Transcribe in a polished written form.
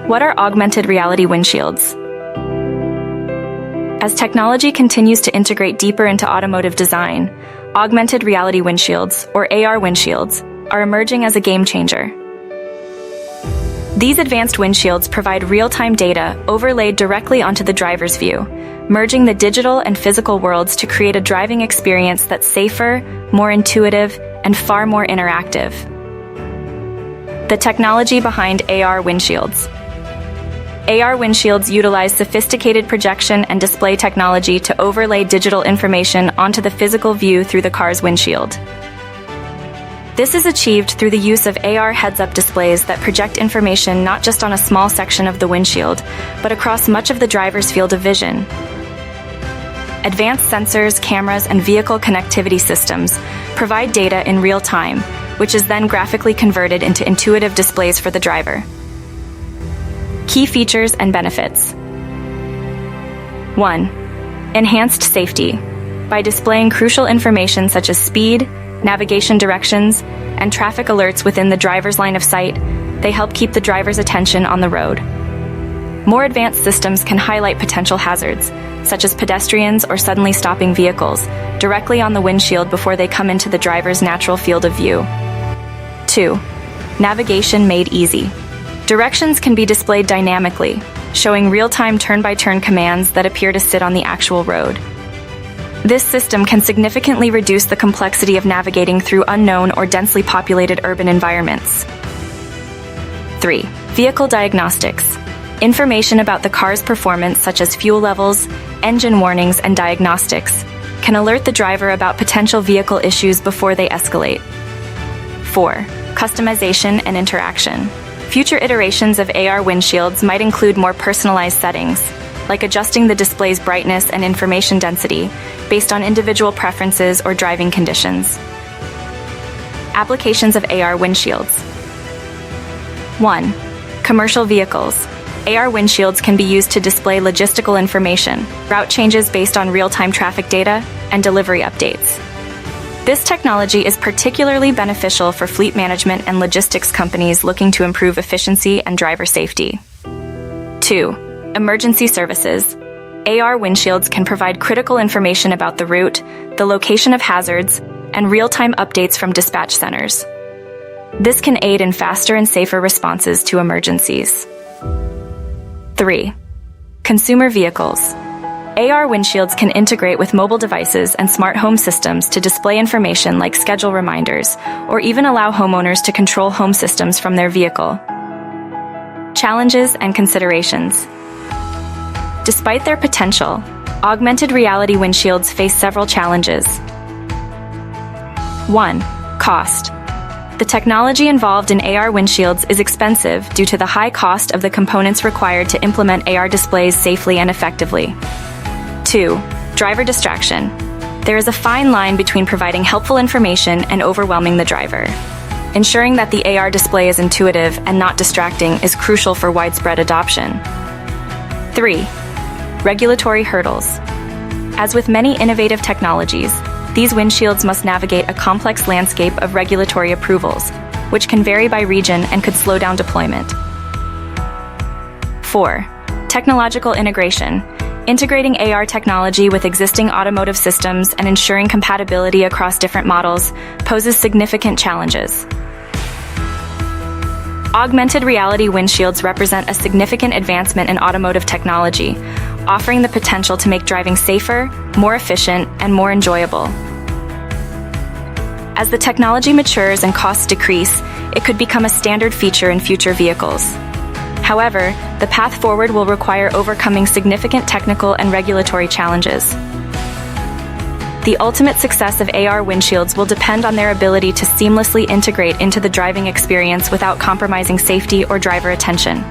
What are augmented reality windshields? As technology continues to integrate deeper into automotive design, augmented reality windshields, or AR windshields, are emerging as a game changer. These advanced windshields provide real-time data overlaid directly onto the driver's view, merging the digital and physical worlds to create a driving experience that's safer, more intuitive, and far more interactive. The technology behind AR windshields. AR windshields utilize sophisticated projection and display technology to overlay digital information onto the physical view through the car's windshield. This is achieved through the use of AR heads-up displays that project information not just on a small section of the windshield, but across much of the driver's field of vision. Advanced sensors, cameras, and vehicle connectivity systems provide data in real time, which is then graphically converted into intuitive displays for the driver. Key features and benefits. 1. Enhanced safety. By displaying crucial information such as speed, navigation directions, and traffic alerts within the driver's line of sight, they help keep the driver's attention on the road. More advanced systems can highlight potential hazards, such as pedestrians or suddenly stopping vehicles, directly on the windshield before they come into the driver's natural field of view. 2. Navigation made easy. Directions can be displayed dynamically, showing real-time turn-by-turn commands that appear to sit on the actual road. This system can significantly reduce the complexity of navigating through unknown or densely populated urban environments. 3. Vehicle diagnostics. Information about the car's performance, such as fuel levels, engine warnings, and diagnostics, can alert the driver about potential vehicle issues before they escalate. 4. Customization and interaction. Future iterations of AR windshields might include more personalized settings, like adjusting the display's brightness and information density based on individual preferences or driving conditions. Applications of AR windshields. 1. Commercial vehicles. AR windshields can be used to display logistical information, route changes based on real-time traffic data, and delivery updates. This technology is particularly beneficial for fleet management and logistics companies looking to improve efficiency and driver safety. 2. Emergency services. AR windshields can provide critical information about the route, the location of hazards, and real-time updates from dispatch centers. This can aid in faster and safer responses to emergencies. 3. Consumer vehicles. AR windshields can integrate with mobile devices and smart home systems to display information like schedule reminders, or even allow homeowners to control home systems from their vehicle. Challenges and considerations. Despite their potential, augmented reality windshields face several challenges. 1. Cost. The technology involved in AR windshields is expensive due to the high cost of the components required to implement AR displays safely and effectively. 2. Driver distraction. There is a fine line between providing helpful information and overwhelming the driver. Ensuring that the AR display is intuitive and not distracting is crucial for widespread adoption. 3. Regulatory hurdles. As with many innovative technologies, these windshields must navigate a complex landscape of regulatory approvals, which can vary by region and could slow down deployment. 4. Technological integration. Integrating AR technology with existing automotive systems and ensuring compatibility across different models poses significant challenges. Augmented reality windshields represent a significant advancement in automotive technology, offering the potential to make driving safer, more efficient, and more enjoyable. As the technology matures and costs decrease, it could become a standard feature in future vehicles. However, the path forward will require overcoming significant technical and regulatory challenges. The ultimate success of AR windshields will depend on their ability to seamlessly integrate into the driving experience without compromising safety or driver attention.